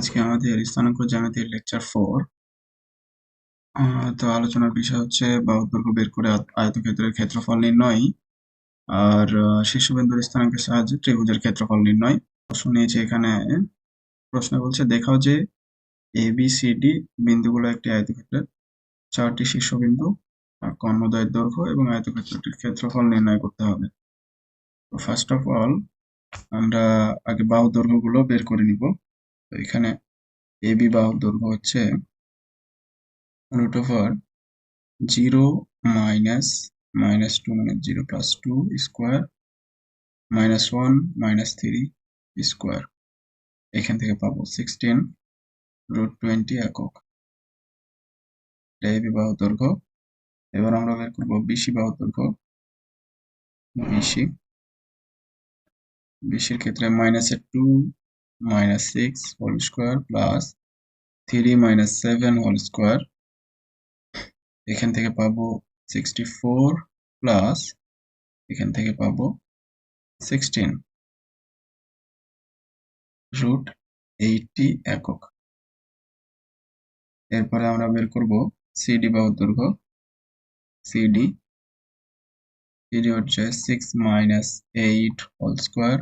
আজকে আমাদের স্থানাঙ্ক জ্যামিতির লেকচার 4। তো আলোচনার বিষয় হচ্ছে বাহুর দৈর্ঘ্য বের করে আয়তক্ষেত্রের ক্ষেত্রফল নির্ণয় আর শীর্ষবিন্দুর স্থানাঙ্কের সাহায্যে ত্রিভুজের ক্ষেত্রফল নির্ণয়। প্রশ্ন নিয়েছে এখানে। প্রশ্ন বলছে দেখাও যে ABCD বিন্দুগুলো একটি আয়তক্ষেত্রের 4টি শীর্ষবিন্দু আর কর্ণদ্বয়ের দৈর্ঘ্য এবং আয়তক্ষেত্রটির ক্ষেত্রফল নির্ণয় করতে হবে। তো ফার্স্ট অফ অল আমরা আগে বাহুর দৈর্ঘ্যগুলো বের করে নিব। তো এখানে AB বাহুর দৈর্ঘ্য হচ্ছে √0 minus 2 মানে 0 plus 2 square minus 1 minus 3 square। এখান থেকে পাবো 16 √20 একক। AB বাহুর দৈর্ঘ্য। এবার আমরা বের করবো BC বাহুর দৈর্ঘ্য। BC এর ক্ষেত্রে -2 minus 6 whole square plus 3 minus 7 whole square। এখান থেকে পাবো 64 প্লাস এখান থেকে পাবো 16 √80 একক। এরপরে আমরা বের করব CD বাহুর দৈর্ঘ্য। CD হচ্ছে 6 minus 8 whole square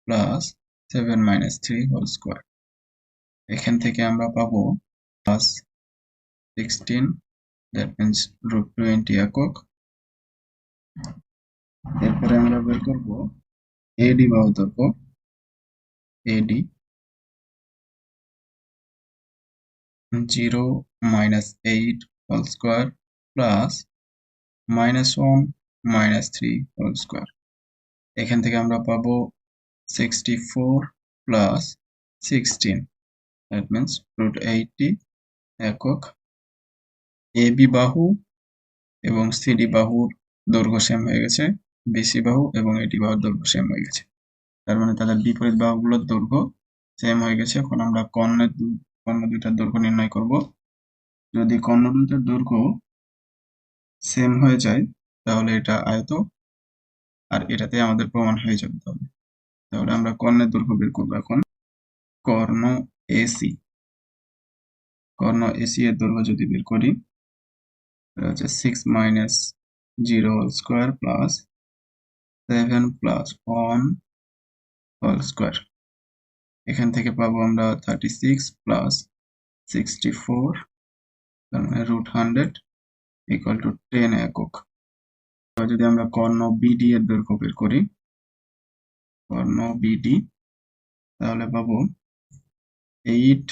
plus 7 minus 3 whole square। এখান থেকে আমরা পাবো plus 16 that means √20 একক। এরপরে আমরা বের করব AD বাহুর দৈর্ঘ্য। AD 0 minus 8 whole square plus -1 minus 3 whole square। এখান থেকে আমরা পাবো 64 plus 16 that means √80 একক। AB বাহু এবং CD বাহুর দৈর্ঘ্য সেম হয়ে গেছে, BC বাহু এবং AD বাহুর দৈর্ঘ্য সেম হয়ে গেছে। তার মানে তাদের বিপরীত বাহুগুলোর দৈর্ঘ্য সেম হয়ে গেছে। এখন আমরা কর্ণ দুইটার দৈর্ঘ্য নির্ণয় করব। যদি কর্ণ দুইটার দৈর্ঘ্য সেম হয়ে যায় তাহলে এটা আয়ত, আর এটাতে আমাদের প্রমাণ হয়ে যাবে। তাহলে আমরা কর্ণের দৈর্ঘ্য বের করবো। এখন কর্ণ AC এর দৈর্ঘ্য যদি বের করি এটা হচ্ছে 6 minus 0 whole square plus 7 plus 1 whole square। এখান থেকে পাবো আমরা 36 plus 64 তার মানে √100 equal to 10 একক। যদি আমরা কর্ণ BD এর দৈর্ঘ্য বের করি, কর্ণ BD, তাহলে পাবো 8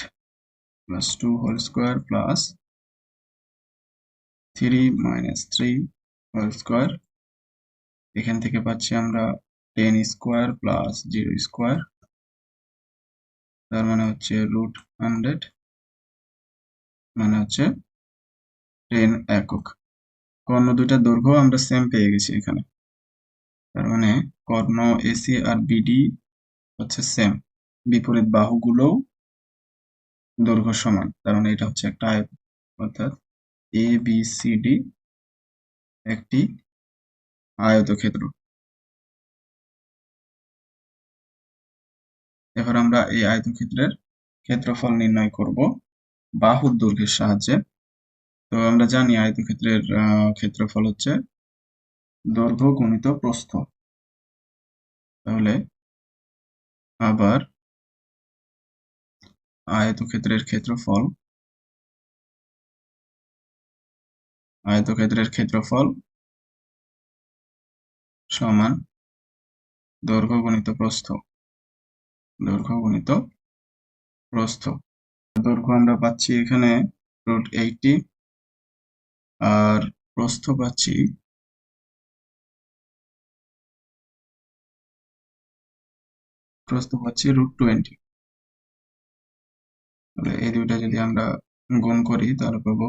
plus 2 whole square plus 3 minus 3 whole square। এখান থেকে পাচ্ছি আমরা 10 স্কোয়ার প্লাস 0 স্কোয়ার, তার মানে হচ্ছে √100 মানে হচ্ছে 10 একক। কর্ণ দুইটার দৈর্ঘ্য আমরা সেম পেয়ে গেছি এখানে। তার মানে কর্ণ AC আর BD হচ্ছে সেম, বিপরীত বাহুগুলোও দৈর্ঘ্য সমান। তার মানে এটা হচ্ছে একটা আয়ত, অর্থাৎ ABCD একটি আয়তক্ষেত্র। এবার আমরা এই আয়তক্ষেত্রের ক্ষেত্রফল নির্ণয় করব বাহুর দৈর্ঘ্যের সাহায্যে। তো আমরা জানি আয়তক্ষেত্রের ক্ষেত্রফল হচ্ছে দৈর্ঘ্য গুণিত প্রস্থ। তাহলে আবার আয়তক্ষেত্রের ক্ষেত্রফল সমান দৈর্ঘ্য গুণিত প্রস্থ। দৈর্ঘ্য আমরা পাচ্ছি এখানে √80 আর প্রস্থ পাচ্ছি √20। তাহলে এই দুইটা যদি আমরা গুণ করি তাহলে পাবো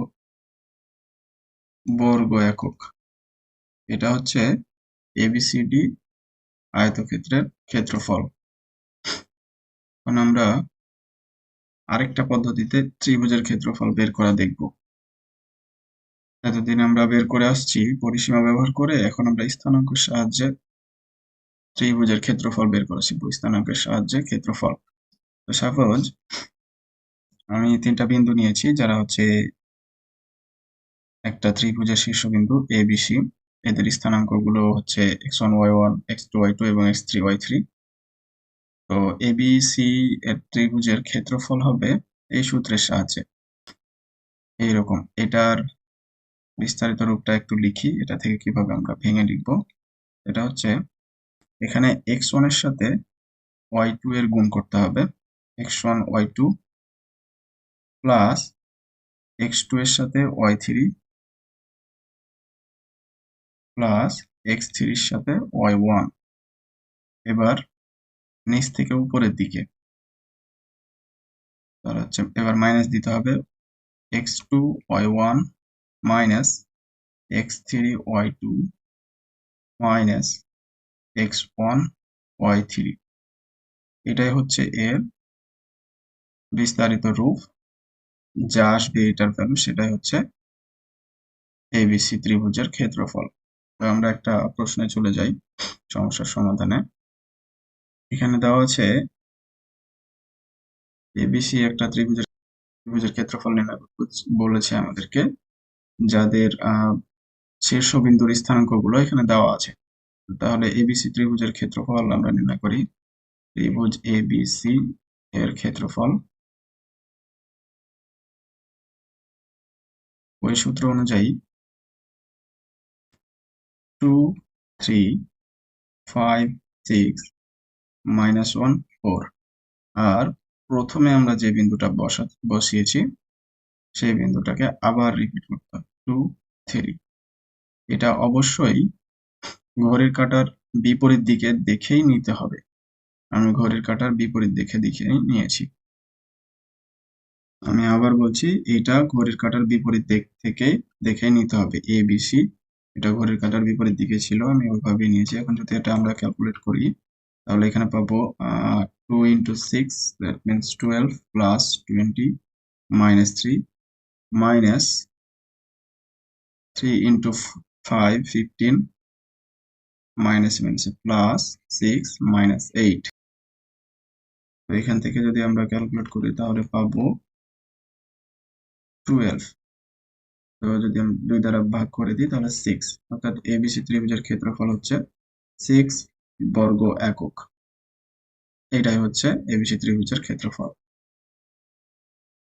বর্গ একক। এটা হচ্ছে ABCD আয়তক্ষেত্রের ক্ষেত্রফল। এখন আমরা আরেকটা পদ্ধতিতে ত্রিভুজের ক্ষেত্রফল বের করা দেখব। এতদিন আমরা বের করে আসছি পরিসীমা ব্যবহার করে, এখন আমরা স্থানাঙ্কের সাহায্যে ত্রিভুজের ক্ষেত্রফল বের করা শিখব। স্থানাঙ্কের সাহায্যে ক্ষেত্রফল। তো সাপোজ আমি 3টা বিন্দু নিয়েছি যারা হচ্ছে একটা ত্রিভুজের শীর্ষবিন্দু ABC। এদের স্থানাঙ্কগুলো হচ্ছে x1 y1 x2 y2 এবং x3 y3। তো ABC এর ত্রিভুজের ক্ষেত্রফল হবে এই সূত্রের সাহায্যে এইরকম। এটার বিস্তারিত রূপটা একটু লিখি, এটা থেকে কিভাবে আমরা ভেঙে লিখব। এটা হচ্ছে এখানে x1 এর সাথে y2 এর গুণ করতে হবে, x1 y2 প্লাস x2 এর সাথে y3 প্লাস x3 এর সাথে y1। এবার নিচ থেকে উপরের দিকে তাহলে হচ্ছে এবার মাইনাস দিতে হবে x2 y1 minus x3 y2 minus x1 y3। এটাই হচ্ছে এর বিস্তারিত রূপ, যা আসবে এটার ভ্যালু সেটাই হচ্ছে ABC ত্রিভুজের ক্ষেত্রফল। তো আমরা একটা প্রশ্নে চলে যাই সমস্যার সমাধানে। এখানে দেওয়া আছে ABC একটা ত্রিভুজের ক্ষেত্রফল নির্ণয় করতে বলেছে আমাদেরকে, যাদের শীর্ষবিন্দুর স্থানাঙ্কগুলো এখানে দেওয়া আছে। তাহলে ABC ত্রিভুজের ক্ষেত্রফল আমরা নির্ণয় করি। ত্রিভুজ ABC এর ক্ষেত্রফল ওই সূত্র অনুযায়ী 2 3 5 6 -1 4। আর প্রথমে আমরা যে বিন্দুটা বসিয়েছি সেই বিন্দুটাকে আবার রিপিট করতে হবে 2 3। এটা অবশ্যই ঘড়ির কাঁটার বিপরীত দিকে দেখেই নিতে হবে। আমি ঘড়ির কাঁটার বিপরীত দেখেই নিয়েছি। আমি আবার বলছি, এটা ঘড়ির কাঁটার বিপরীত দিক থেকে দেখেই নিতে হবে। ABC এটা ঘড়ির কাঁটার বিপরীত দিকে ছিল, আমি ওইভাবেই নিয়েছি। এখন যদি এটা আমরা ক্যালকুলেট করি তাহলে এখানে পাবো 2 × 6 that means 12 plus 20 minus 3 minus 3 × 5 15 minus plus 6 minus 8। তো এখান থেকে যদি আমরা ক্যালকুলেট করি তাহলে পাবো 12। তো যদি আমি 2 দ্বারা ভাগ করে দিই তাহলে 6, অর্থাৎ ABC ত্রিভুজের ক্ষেত্রফল হচ্ছে 6 বর্গ একক। এটাই হচ্ছে ABC ত্রিভুজের ক্ষেত্রফল।